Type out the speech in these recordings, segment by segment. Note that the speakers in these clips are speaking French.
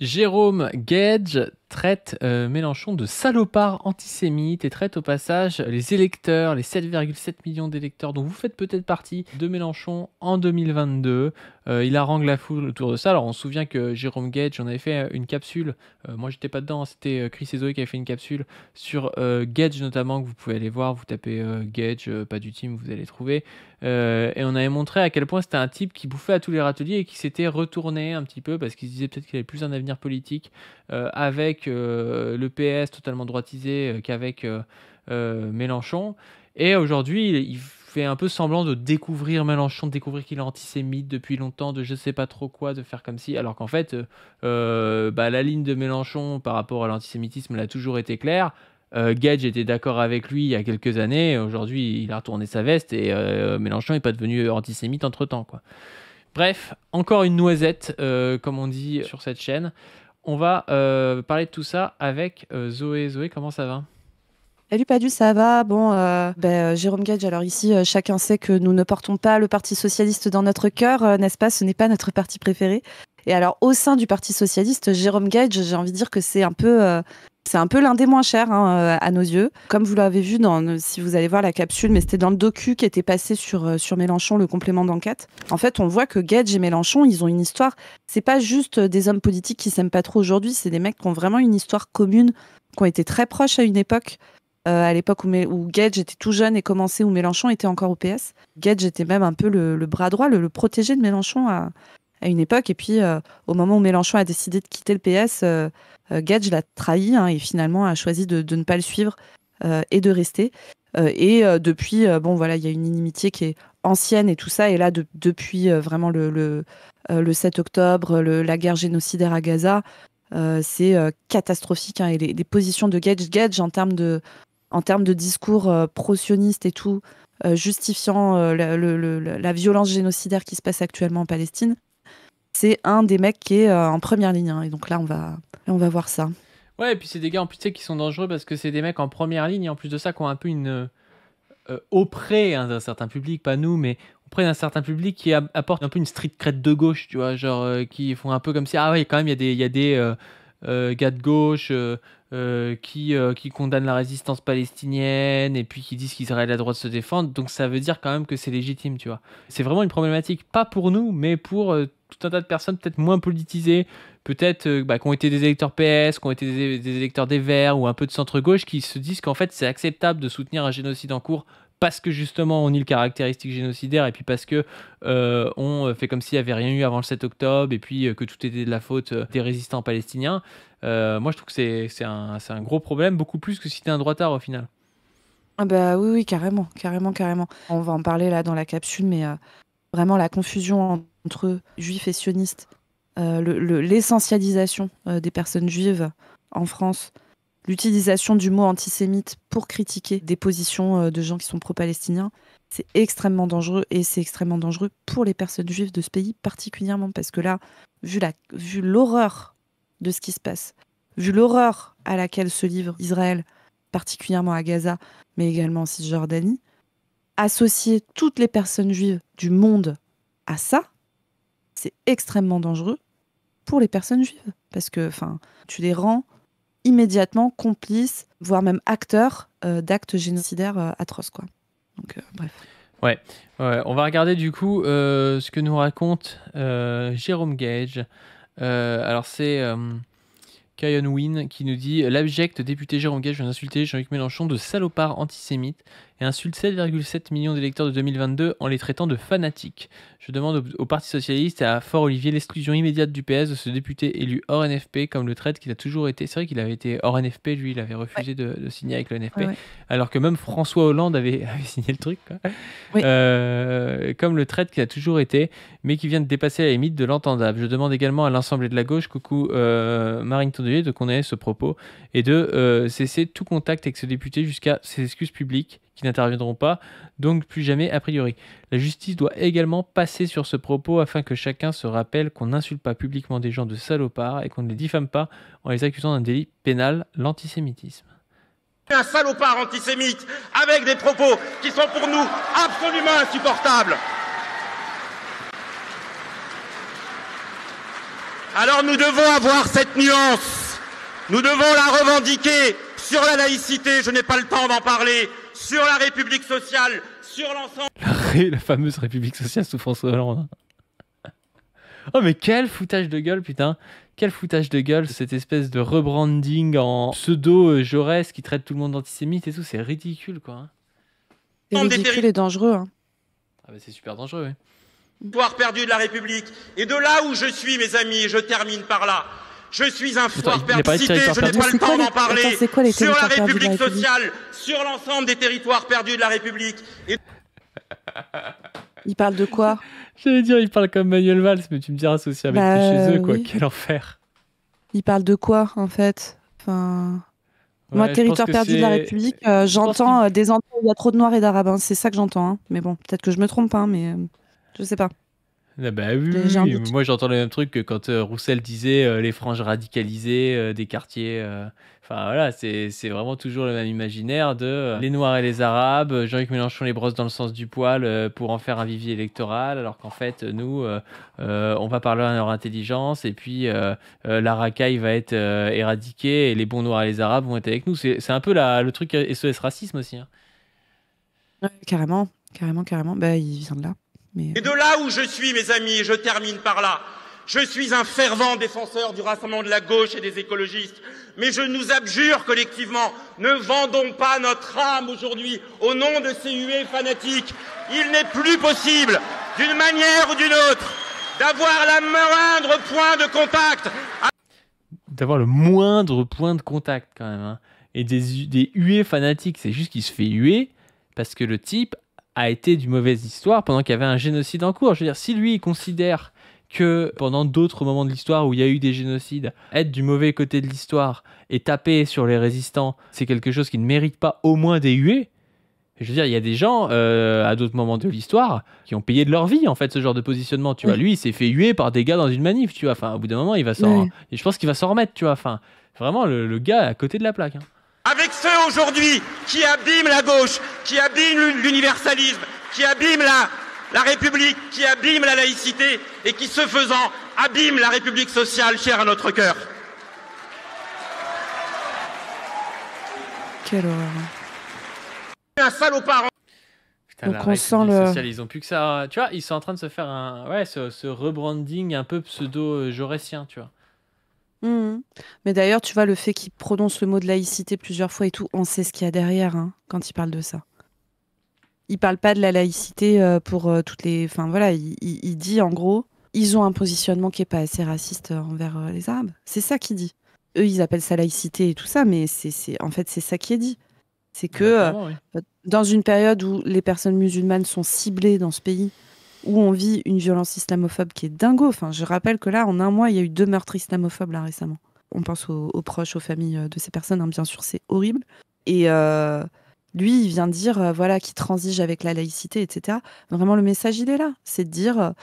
Jérôme Gage traite Mélenchon de salopard antisémite et traite au passage les électeurs, les 7,7 millions d'électeurs dont vous faites peut-être partie de Mélenchon en 2022. Il harangue la foule autour de ça. Alors on se souvient que Jérôme Gage, on avait fait une capsule, moi j'étais pas dedans, c'était Chris et Zoé qui avaient fait une capsule sur Gage notamment, que vous pouvez aller voir, vous tapez Gage, pas du team, vous allez trouver. Et on avait montré à quel point c'était un type qui bouffait à tous les râteliers et qui s'était retourné un petit peu parce qu'il se disait peut-être qu'il avait plus un avenir politique avec le PS totalement droitisé qu'avec Mélenchon. Et aujourd'hui, il fait un peu semblant de découvrir Mélenchon, de découvrir qu'il est antisémite depuis longtemps, de je sais pas trop quoi, de faire comme si, alors qu'en fait, la ligne de Mélenchon par rapport à l'antisémitisme, elle a toujours été claire. Gage était d'accord avec lui il y a quelques années. Aujourd'hui, il a retourné sa veste et Mélenchon n'est pas devenu antisémite entre-temps, quoi. Bref, encore une noisette, comme on dit sur cette chaîne. On va parler de tout ça avec Zoé. Zoé, comment ça va ? Salut Padu, ça va? Bon, Jérôme Gage, alors ici, chacun sait que nous ne portons pas le Parti Socialiste dans notre cœur, n'est-ce pas? Ce n'est pas notre parti préféré. Et alors, au sein du Parti Socialiste, Jérôme Gage, j'ai envie de dire que c'est un peu l'un des moins chers à nos yeux. Comme vous l'avez vu, si vous allez voir la capsule, mais c'était dans le docu qui était passé sur Mélenchon, le complément d'enquête. En fait, on voit que Gage et Mélenchon, ils ont une histoire. C'est pas juste des hommes politiques qui s'aiment pas trop aujourd'hui, c'est des mecs qui ont vraiment une histoire commune, qui ont été très proches à une époque. À l'époque où Gage était tout jeune et commençait, où Mélenchon était encore au PS. Gage était même un peu le bras droit, le protégé de Mélenchon à une époque. Et puis, au moment où Mélenchon a décidé de quitter le PS, Gage l'a trahi et finalement a choisi de ne pas le suivre et de rester. Depuis, il y a une inimitié qui est ancienne et tout ça. Et là, depuis vraiment le 7 octobre, la guerre génocidaire à Gaza, c'est catastrophique. Et les positions de Gage en termes de discours pro-sioniste et tout, justifiant la violence génocidaire qui se passe actuellement en Palestine, c'est un des mecs qui est en première ligne. Et donc là, on va voir ça. Ouais, et puis c'est des gars en plus tu sais, qui sont dangereux parce que c'est des mecs en première ligne et en plus de ça qui ont un peu une auprès d'un certain public, pas nous, mais auprès d'un certain public qui apporte un peu une street cred de gauche, tu vois, genre qui font un peu comme si ah ouais quand même il y a des gars de gauche qui condamnent la résistance palestinienne et puis qui disent qu'Israël a le droit de se défendre, donc ça veut dire quand même que c'est légitime, tu vois. C'est vraiment une problématique, pas pour nous, mais pour tout un tas de personnes peut-être moins politisées, peut-être qui ont été des électeurs PS, qui ont été des électeurs des Verts ou un peu de centre-gauche, qui se disent qu'en fait c'est acceptable de soutenir un génocide en cours parce que justement on nie le caractéristique génocidaire et puis parce que on fait comme s'il n'y avait rien eu avant le 7 octobre et puis que tout était de la faute des résistants palestiniens. Moi je trouve que c'est un gros problème, beaucoup plus que si t'es un droitard au final. Ah bah oui, carrément. On va en parler là dans la capsule, mais vraiment la confusion entre juifs et sionistes, l'essentialisation des personnes juives en France, l'utilisation du mot antisémite pour critiquer des positions de gens qui sont pro-palestiniens, c'est extrêmement dangereux et c'est extrêmement dangereux pour les personnes juives de ce pays particulièrement parce que là, vu l'horreur de ce qui se passe, vu l'horreur à laquelle se livre Israël, particulièrement à Gaza, mais également en Cisjordanie, associer toutes les personnes juives du monde à ça, c'est extrêmement dangereux pour les personnes juives parce que tu les rends immédiatement complices, voire même acteurs d'actes génocidaires atroces, quoi. Donc, bref. Ouais, on va regarder du coup ce que nous raconte Jérôme Gage. Alors c'est Kayon Win qui nous dit l'abject député Jérôme Gage vient d'insulter Jean-Luc Mélenchon de salopard antisémite et insulte 7,7 millions d'électeurs de 2022 en les traitant de fanatiques. Je demande au Parti Socialiste et à Faure-Olivier l'exclusion immédiate du PS de ce député élu hors NFP comme le traite qu'il a toujours été. C'est vrai qu'il avait été hors NFP, lui il avait refusé de signer avec le NFP, alors que même François Hollande avait signé le truc, quoi. Oui. Comme le traite qu'il a toujours été, mais qui vient de dépasser la limite de l'entendable. Je demande également à l'Assemblée de la gauche, coucou Marine Tondelier, de condamner ce propos et de cesser tout contact avec ce député jusqu'à ses excuses publiques qui n'interviendront pas, donc plus jamais a priori. La justice doit également passer sur ce propos afin que chacun se rappelle qu'on n'insulte pas publiquement des gens de salopards et qu'on ne les diffame pas en les accusant d'un délit pénal, l'antisémitisme. Un salopard antisémite avec des propos qui sont pour nous absolument insupportables. Alors nous devons avoir cette nuance. Nous devons la revendiquer sur la laïcité, je n'ai pas le temps d'en parler, sur la République sociale, sur l'ensemble... La fameuse République sociale sous François Hollande. Oh mais quel foutage de gueule, putain. Quel foutage de gueule, cette espèce de rebranding en pseudo Jaurès qui traite tout le monde d'antisémite et tout, c'est ridicule quoi. Hein. C'est ridicule et dangereux. Hein. Ah bah c'est super dangereux, oui. Territoire perdu de la République. Et de là où je suis, mes amis, je termine par là. Je suis un foire perdu. Cité, je n'ai pas le temps d'en parler. Sur la République sociale, sur l'ensemble des territoires perdus de la République. Et... Il parle de quoi? J'allais dire, il parle comme Manuel Valls, mais tu me diras, c'est aussi avec chez eux, quoi. Oui. Quel enfer. Il parle de quoi, en fait? Enfin... Ouais, moi, territoire perdu de la République, j'entends des endroits où il y a trop de Noirs et d'Arabes. Hein. C'est ça que j'entends. Hein. Mais bon, peut-être que je me trompe, hein, mais je sais pas. Ah bah oui. Moi j'entends le même truc que quand Roussel disait les franges radicalisées des quartiers. Enfin voilà, c'est vraiment toujours le même imaginaire de les Noirs et les Arabes. Jean-Luc Mélenchon les brosse dans le sens du poil pour en faire un vivier électoral, alors qu'en fait nous on va parler à leur intelligence et puis la racaille va être éradiquée et les bons Noirs et les Arabes vont être avec nous. C'est un peu le truc SOS racisme aussi. Hein. Ouais, carrément. Bah il vient de là. Et de là où je suis, mes amis, je termine par là. Je suis un fervent défenseur du rassemblement de la gauche et des écologistes. Mais je nous abjure collectivement, ne vendons pas notre âme aujourd'hui au nom de ces huées fanatiques. Il n'est plus possible, d'une manière ou d'une autre, d'avoir la moindre point de contact. D'avoir le moindre point de contact quand même. Hein. Et des huées fanatiques, c'est juste qu'il se fait huer parce que le type a été du mauvaise histoire pendant qu'il y avait un génocide en cours. Je veux dire, si lui, il considère que pendant d'autres moments de l'histoire où il y a eu des génocides, être du mauvais côté de l'histoire et taper sur les résistants, c'est quelque chose qui ne mérite pas au moins des huées. Je veux dire, il y a des gens, à d'autres moments de l'histoire, qui ont payé de leur vie, en fait, ce genre de positionnement. Tu vois, lui, il s'est fait huer par des gars dans une manif, tu vois. Enfin, au bout d'un moment, il va et je pense qu'il va s'en remettre, tu vois. Enfin, vraiment, le gars est à côté de la plaque. Hein. Avec ceux aujourd'hui qui abîment la gauche, qui abîment l'universalisme, qui abîment la République, qui abîment la laïcité et qui, ce faisant, abîment la République sociale chère à notre cœur. Quelle horreur. Un salopard. Putain, donc on sent le social, ils ont plus que ça. Tu vois, ils sont en train de se faire ce rebranding un peu pseudo-jaurétien, tu vois. Mais d'ailleurs, tu vois, le fait qu'il prononce le mot de laïcité plusieurs fois et tout, on sait ce qu'il y a derrière hein, quand il parle de ça. Il parle pas de la laïcité pour toutes les... Enfin voilà, il dit en gros, ils ont un positionnement qui est pas assez raciste envers les Arabes. C'est ça qu'il dit. Eux, ils appellent ça laïcité et tout ça, mais en fait, c'est ça qui est dit. C'est que dans une période où les personnes musulmanes sont ciblées dans ce pays, où on vit une violence islamophobe qui est dingo. Enfin, je rappelle que là, en un mois, il y a eu 2 meurtres islamophobes là, récemment. On pense aux proches, aux familles de ces personnes. Hein, bien sûr, c'est horrible. Et lui, il vient dire qu'il transige avec la laïcité, etc. Vraiment, le message, il est là. C'est de dire,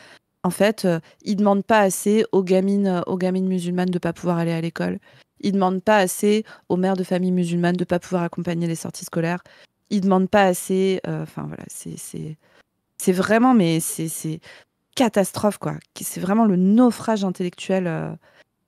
en fait, il ne demande pas assez aux gamines musulmanes de ne pas pouvoir aller à l'école. Il ne demande pas assez aux mères de familles musulmanes de ne pas pouvoir accompagner les sorties scolaires. Il ne demande pas assez... Enfin, voilà, c'est vraiment, mais c'est catastrophe, quoi. C'est vraiment le naufrage intellectuel.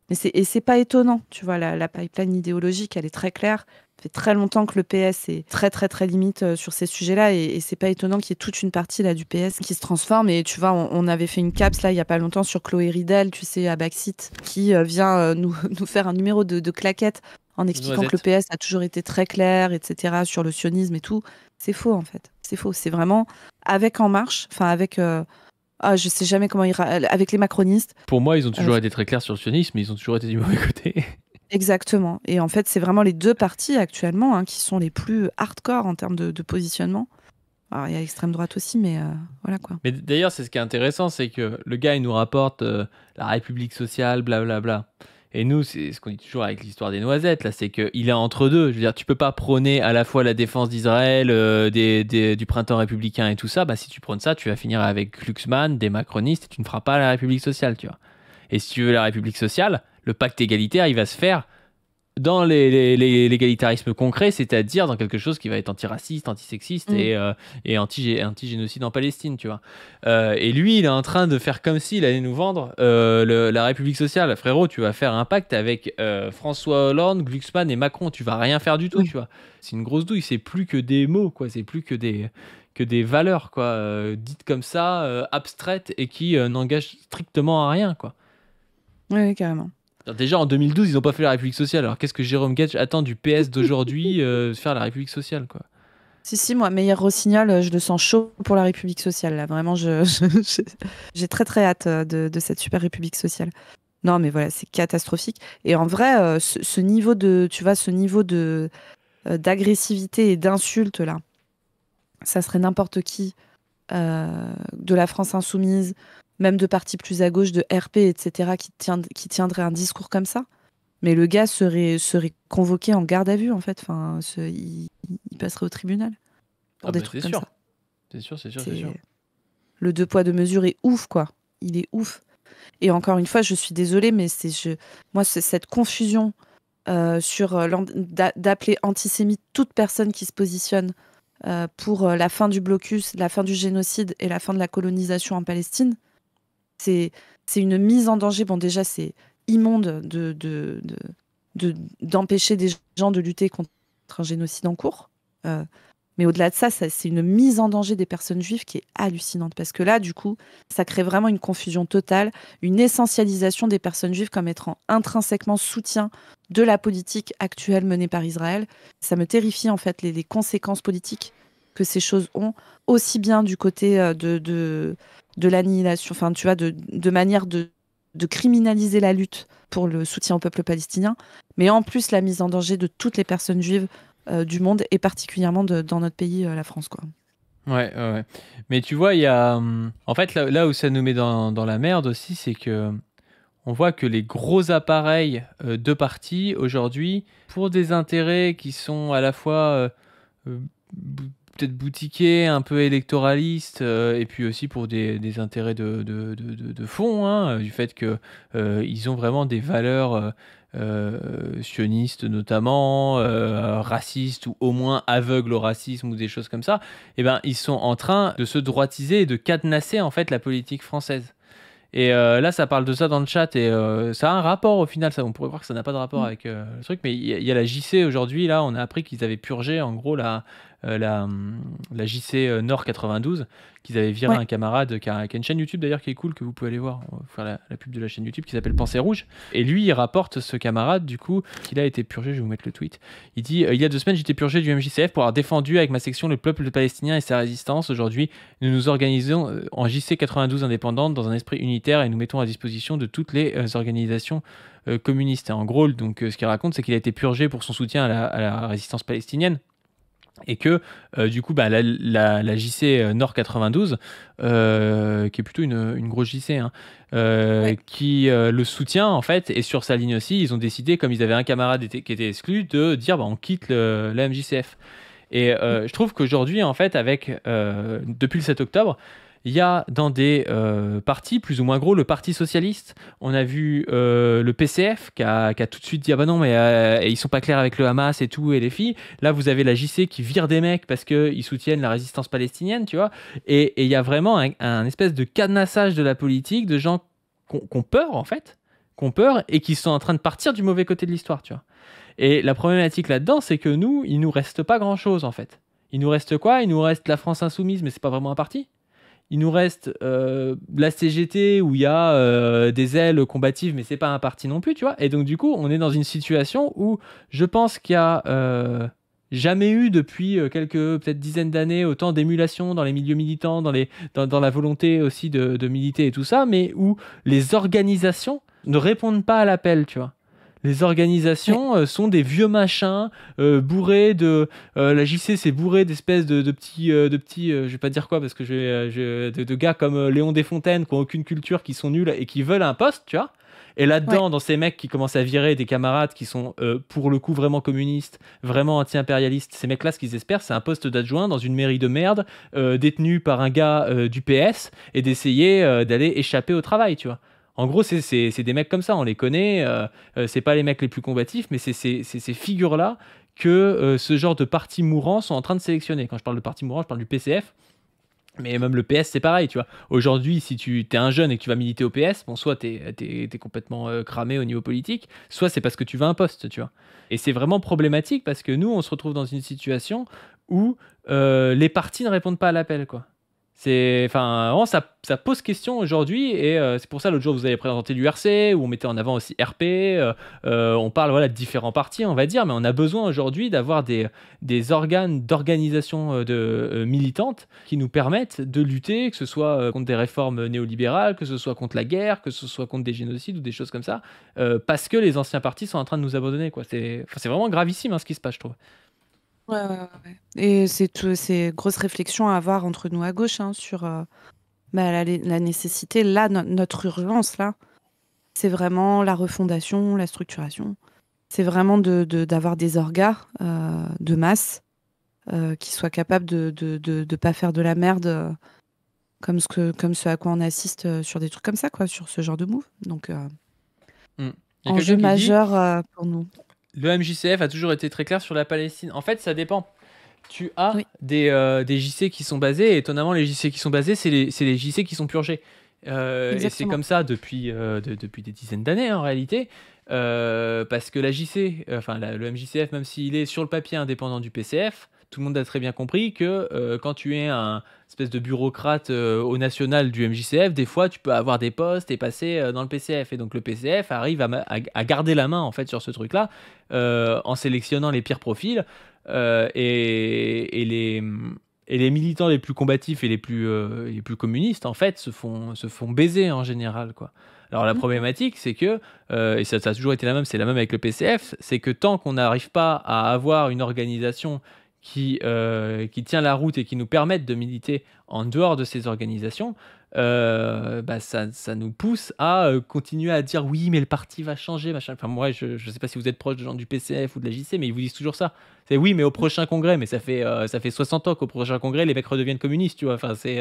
Et c'est pas étonnant, tu vois, la pipeline idéologique, elle est très claire. Ça fait très longtemps que le PS est très, très, très limite sur ces sujets-là. Et c'est pas étonnant qu'il y ait toute une partie là, du PS qui se transforme. Et tu vois, on avait fait une caps, là, il y a pas longtemps, sur Chloé Ridel, tu sais, à Baxit, qui vient nous faire un numéro de claquette en expliquant que le PS a toujours été très clair, etc., sur le sionisme et tout. C'est faux, en fait. C'est faux. C'est vraiment avec En Marche, enfin avec... je sais jamais comment avec les macronistes. Pour moi, ils ont toujours été très clairs sur le sionisme, mais ils ont toujours été du mauvais côté. Exactement. Et en fait, c'est vraiment les 2 partis actuellement hein, qui sont les plus hardcore en termes de positionnement. Alors, il y a l'extrême droite aussi, mais voilà quoi. Mais d'ailleurs, c'est ce qui est intéressant, c'est que le gars, il nous rapporte la République sociale, blablabla. Et nous, c'est ce qu'on dit toujours avec l'histoire des noisettes, là, c'est qu'il est entre deux. Je veux dire, tu peux pas prôner à la fois la défense d'Israël, du printemps républicain et tout ça. Bah, si tu prônes ça, tu vas finir avec Glucksmann, des macronistes, et tu ne feras pas la République sociale, tu vois. Et si tu veux la République sociale, le pacte égalitaire, il va se faire dans l'égalitarisme concret, c'est-à-dire dans quelque chose qui va être antiraciste, antisexiste et anti-génocide en Palestine, tu vois. Et lui, il est en train de faire comme s'il allait nous vendre la République sociale. Frérot, tu vas faire un pacte avec François Hollande, Glucksmann et Macron. Tu vas rien faire du tout, tu vois. C'est une grosse douille. C'est plus que des mots, quoi. C'est plus que des valeurs, quoi, dites comme ça, abstraites et qui n'engagent strictement à rien, quoi. Oui, carrément. Alors déjà en 2012, ils n'ont pas fait la République sociale. Alors qu'est-ce que Jérôme Gage attend du PS d'aujourd'hui de faire la République sociale, quoi? Si, moi, Meyer Rossignol, je le sens chaud pour la République sociale. Là, vraiment, j'ai très très hâte de cette super République sociale. Non, mais voilà, c'est catastrophique. Et en vrai, ce niveau de, tu vois, ce niveau de d'agressivité et d'insulte là, ça serait n'importe qui de la France insoumise, même de partis plus à gauche, de RP, etc., qui tiendrait un discours comme ça. Mais le gars serait convoqué en garde à vue, en fait. Enfin, il passerait au tribunal pour des trucs comme ça. C'est sûr. Le deux poids, deux mesures est ouf, quoi. Il est ouf. Et encore une fois, je suis désolée, mais moi, c'est cette confusion d'appeler antisémite toute personne qui se positionne pour la fin du blocus, la fin du génocide et la fin de la colonisation en Palestine. C'est une mise en danger. Bon, déjà, c'est immonde d'empêcher des gens de lutter contre un génocide en cours. Mais au-delà de ça, c'est une mise en danger des personnes juives qui est hallucinante. Parce que là, du coup, ça crée vraiment une confusion totale, une essentialisation des personnes juives comme étant intrinsèquement soutien de la politique actuelle menée par Israël. Ça me terrifie, en fait, les conséquences politiques que ces choses ont, aussi bien du côté de l'annihilation, enfin, tu vois, de manière de criminaliser la lutte pour le soutien au peuple palestinien, mais en plus la mise en danger de toutes les personnes juives du monde, et particulièrement dans notre pays, la France, quoi. Ouais. Mais tu vois, il y a... En fait, là où ça nous met dans la merde aussi, c'est que on voit que les gros appareils de partis, aujourd'hui, pour des intérêts qui sont à la fois peut-être boutiqués, un peu électoralistes, et puis aussi pour des intérêts de fond, hein, du fait qu'ils ont vraiment des valeurs sionistes notamment, racistes ou au moins aveugles au racisme ou des choses comme ça, et ben, ils sont en train de se droitiser et de cadenasser en fait la politique française. Et là, ça parle de ça dans le chat et ça a un rapport au final. Ça, on pourrait croire que ça n'a pas de rapport avec le truc, mais il y a la JC aujourd'hui. Là, on a appris qu'ils avaient purgé en gros la JC Nord 92, qu'ils avaient viré un camarade qui a une chaîne YouTube d'ailleurs qui est cool, que vous pouvez aller voir. On va faire la pub de la chaîne YouTube qui s'appelle Pensée Rouge. Et lui, il rapporte ce camarade du coup qu'il a été purgé. Je vais vous mettre le tweet. Il dit il y a 2 semaines, j'étais purgé du MJCF pour avoir défendu avec ma section le peuple palestinien et sa résistance. Aujourd'hui, nous nous organisons en JC 92 indépendante dans un esprit unitaire et nous mettons à disposition de toutes les organisations communistes. Et en gros, donc, ce qu'il raconte, c'est qu'il a été purgé pour son soutien à la résistance palestinienne. Et que du coup la JC Nord 92 qui est plutôt une grosse JC qui le soutient en fait, et sur sa ligne aussi ils ont décidé, comme ils avaient un camarade qui était exclu, de dire on quitte la MJCF. Et je trouve qu'aujourd'hui en fait depuis le 7 octobre il y a dans des partis plus ou moins gros, le Parti Socialiste, on a vu le PCF qui a tout de suite dit ah bah non mais ils sont pas clairs avec le Hamas et tout et les filles. Là vous avez la JC qui vire des mecs parce qu'ils soutiennent la résistance palestinienne, tu vois. Et il y a vraiment un espèce de cadenassage de la politique, de gens qui ont peur en fait, et qui sont en train de partir du mauvais côté de l'histoire, tu vois. Et la problématique là-dedans, c'est que nous, il nous reste pas grand-chose en fait. Il nous reste quoi ? Il nous reste la France insoumise, mais c'est pas vraiment un parti. Il nous reste la CGT où il y a des ailes combatives, mais c'est pas un parti non plus, tu vois. Et donc du coup, on est dans une situation où je pense qu'il y a jamais eu depuis quelques peut-être dizaines d'années autant d'émulation dans les milieux militants, dans la volonté aussi de militer et tout ça, mais où les organisations ne répondent pas à l'appel, tu vois. Les organisations sont des vieux machins bourrés de... la JC, c'est bourré d'espèces de petits... je vais pas dire quoi, parce que de gars comme Léon Desfontaines qui n'ont aucune culture, qui sont nuls et qui veulent un poste, tu vois. Et là-dedans, dans ces mecs qui commencent à virer des camarades qui sont pour le coup vraiment communistes, vraiment anti-impérialistes, ces mecs-là, ce qu'ils espèrent, c'est un poste d'adjoint dans une mairie de merde, détenu par un gars du PS, et d'essayer d'aller échapper au travail, tu vois. En gros, c'est des mecs comme ça, on les connaît. C'est pas les mecs les plus combatifs, mais c'est ces figures-là que ce genre de partis mourants sont en train de sélectionner. Quand je parle de partis mourants, je parle du PCF. Mais même le PS, c'est pareil, tu vois. Aujourd'hui, si tu es un jeune et que tu vas militer au PS, bon, soit t'es complètement cramé au niveau politique, soit c'est parce que tu veux un poste, tu vois. Et c'est vraiment problématique parce que nous, on se retrouve dans une situation où les partis ne répondent pas à l'appel, quoi. Enfin, vraiment, ça pose question aujourd'hui et c'est pour ça l'autre jour vous avez présenté l'URC où on mettait en avant aussi RP. On parle voilà de différents partis, on va dire, mais on a besoin aujourd'hui d'avoir des organes d'organisation militantes qui nous permettent de lutter, que ce soit contre des réformes néolibérales, que ce soit contre la guerre, que ce soit contre des génocides ou des choses comme ça, parce que les anciens partis sont en train de nous abandonner, quoi. C'est vraiment gravissime, hein, ce qui se passe, je trouve. Ouais. Et c'est grosse réflexion à avoir entre nous à gauche, hein, sur la nécessité. Là, notre urgence, là, c'est vraiment la refondation, la structuration. C'est vraiment d'avoir des orgas de masse qui soient capables de pas faire de la merde comme ce à quoi on assiste sur des trucs comme ça, quoi, sur ce genre de move. Donc, Il y a enjeu quelqu'un qui dit majeur pour nous. le MJCF a toujours été très clair sur la Palestine. En fait, ça dépend. Tu as Oui. des JC qui sont basés, et étonnamment, les JC qui sont basés, c'est les JC qui sont purgés. Et c'est Exactement. comme ça depuis des dizaines d'années, en réalité. Parce que la JC, le MJCF, même s'il est sur le papier indépendant du PCF, tout le monde a très bien compris que quand tu es un espèce de bureaucrate au national du MJCF, des fois tu peux avoir des postes et passer dans le PCF. Et donc le PCF arrive à garder la main en fait sur ce truc-là en sélectionnant les pires profils et les militants les plus combatifs et les plus communistes en fait se font baiser en général, quoi. Alors la problématique, c'est que, et ça a toujours été la même, c'est la même avec le PCF, c'est que tant qu'on n'arrive pas à avoir une organisation qui tient la route et qui nous permette de militer en dehors de ces organisations, ça nous pousse à continuer à dire oui, mais le parti va changer, machin. Enfin, moi, je ne sais pas si vous êtes proche de gens du PCF ou de la JC, mais ils vous disent toujours ça. C'est oui, mais au prochain congrès, mais ça fait 60 ans qu'au prochain congrès, les mecs redeviennent communistes, tu vois. Enfin, c'est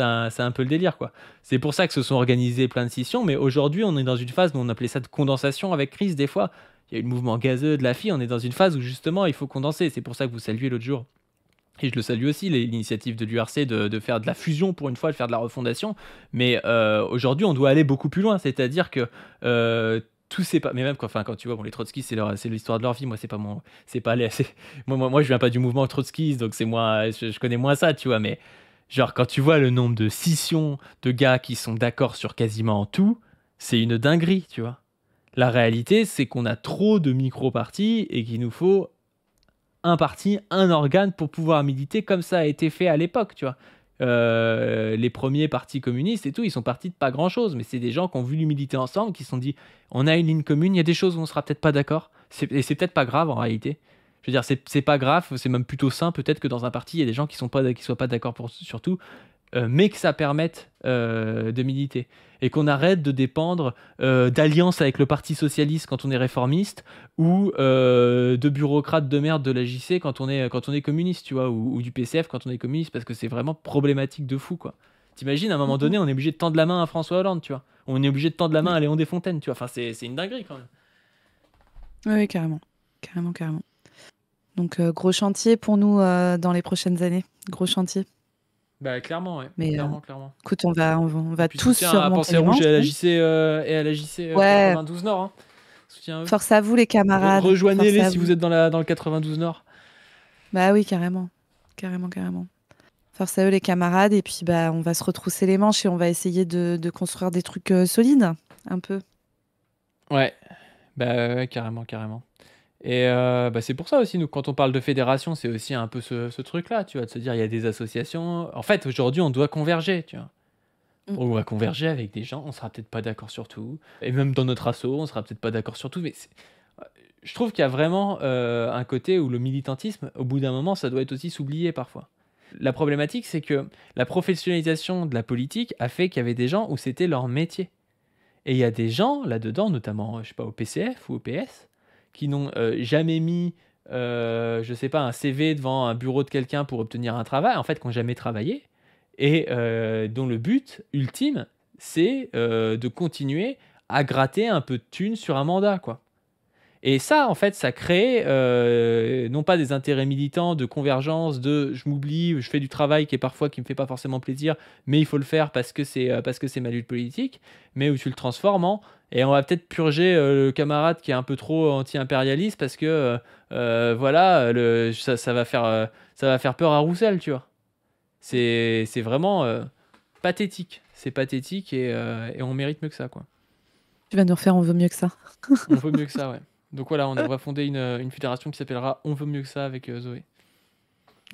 un peu le délire, quoi. C'est pour ça que se sont organisées plein de scissions, mais aujourd'hui, on est dans une phase où on appelait ça de condensation avec crise, des fois. Il y a eu le mouvement gazeux de la FI, on est dans une phase où justement il faut condenser. C'est pour ça que vous saluez l'autre jour. Et je le salue aussi, l'initiative de l'URC de faire de la fusion pour une fois, de faire de la refondation. Mais aujourd'hui, on doit aller beaucoup plus loin. C'est-à-dire que tous ces mais même quand tu vois, bon, les trotskistes, c'est l'histoire de leur vie. Moi, c'est pas moi, je viens pas du mouvement trotskiste, donc c'est moi, je connais moins ça, tu vois. Mais genre, quand tu vois le nombre de scissions de gars qui sont d'accord sur quasiment tout, c'est une dinguerie, tu vois. La réalité, c'est qu'on a trop de micro-partis et qu'il nous faut un parti, un organe pour pouvoir militer comme ça a été fait à l'époque, tu vois. Les premiers partis communistes et tout, ils sont partis de pas grand-chose, mais c'est des gens qui ont voulu militer ensemble, qui se sont dit, on a une ligne commune, il y a des choses où on sera peut-être pas d'accord, et c'est peut-être pas grave en réalité. Je veux dire, c'est pas grave, c'est même plutôt sain peut-être que dans un parti, il y a des gens qui soient pas d'accord sur tout, mais que ça permette de militer. Et qu'on arrête de dépendre d'alliances avec le Parti Socialiste quand on est réformiste, ou de bureaucrates de merde de la JC quand on est communiste, tu vois, ou du PCF quand on est communiste, parce que c'est vraiment problématique de fou, quoi. T'imagines, à un moment donné, on est obligé de tendre la main à François Hollande, tu vois. On est obligé de tendre la main à Léon Desfontaines, tu vois. Enfin, c'est une dinguerie, quand même. Oui, carrément. Donc, gros chantier pour nous dans les prochaines années. Gros chantier. Bah, clairement, ouais. Mais clairement. écoute, on va Puis tous soutien à surmonter Pensée les Rouge manches, et à la hein. JC, Ouais. 92 Nord, hein. Soutien à eux. Force à vous, les camarades. Rejoignez-les Force à si vous. vous êtes dans le 92 Nord. Bah oui, carrément. Force à eux, les camarades. Et puis, on va se retrousser les manches et on va essayer de construire des trucs solides, un peu. Ouais, ouais, carrément. Et c'est pour ça aussi, nous, quand on parle de fédération, c'est aussi un peu ce truc-là, tu vois, de se dire, il y a des associations. En fait, aujourd'hui, on doit converger, tu vois. On va converger avec des gens, on sera peut-être pas d'accord sur tout. Et même dans notre asso, on sera peut-être pas d'accord sur tout. Mais je trouve qu'il y a vraiment un côté où le militantisme, au bout d'un moment, ça doit être aussi s'oublier parfois. La problématique, c'est que la professionnalisation de la politique a fait qu'il y avait des gens où c'était leur métier. Et il y a des gens là-dedans, notamment, je sais pas, au PCF ou au PS, qui n'ont jamais mis, je sais pas, un CV devant un bureau de quelqu'un pour obtenir un travail, en fait, qui n'ont jamais travaillé, et dont le but ultime, c'est de continuer à gratter un peu de thunes sur un mandat, quoi. Et ça, en fait, ça crée non pas des intérêts militants de convergence, de je m'oublie, je fais du travail qui me fait pas forcément plaisir, mais il faut le faire parce que c'est ma lutte politique, mais où tu le transformes en et on va peut-être purger le camarade qui est un peu trop anti-impérialiste parce que voilà, ça va faire peur à Roussel, tu vois. C'est vraiment pathétique. C'est pathétique et on mérite mieux que ça, quoi. Tu vas nous refaire, on veut mieux que ça. On veut mieux que ça, ouais. Donc voilà, on va fonder une fédération qui s'appellera On veut mieux que ça avec Zoé.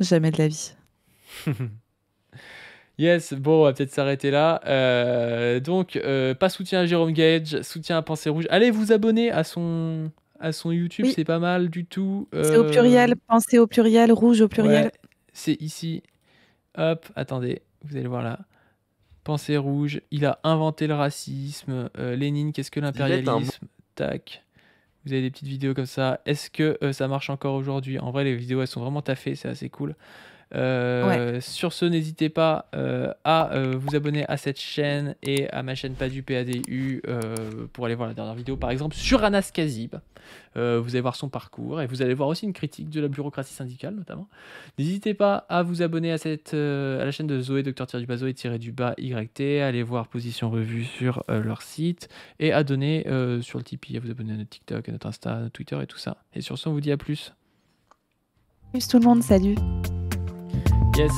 Jamais de la vie. Yes, bon, on va peut-être s'arrêter là. Donc, pas soutien à Jérôme Gage, soutien à Pensée Rouge. Allez vous abonner à son YouTube, Oui. c'est pas mal du tout. C'est au pluriel, pensez au pluriel, rouge au pluriel. Ouais, c'est ici. Hop, attendez, vous allez voir là. Pensée Rouge, il a inventé le racisme. Lénine, qu'est-ce que l'impérialisme? Tac. Vous avez des petites vidéos comme ça. Est-ce que ça marche encore aujourd'hui? En vrai, les vidéos, elles sont vraiment taffées, c'est assez cool. Sur ce, n'hésitez pas à vous abonner à cette chaîne et à ma chaîne Pas du PADU pour aller voir la dernière vidéo, par exemple, sur Anas Kazib. Vous allez voir son parcours et vous allez voir aussi une critique de la bureaucratie syndicale, notamment. N'hésitez pas à vous abonner à la chaîne de Zoé, Dr-Zoé-YT, à aller voir Position Revue sur leur site et à donner sur le Tipeee, à vous abonner à notre TikTok, à notre Insta, à notre Twitter et tout ça. Et sur ce, on vous dit à plus. Plus tout le monde, salut. Yes.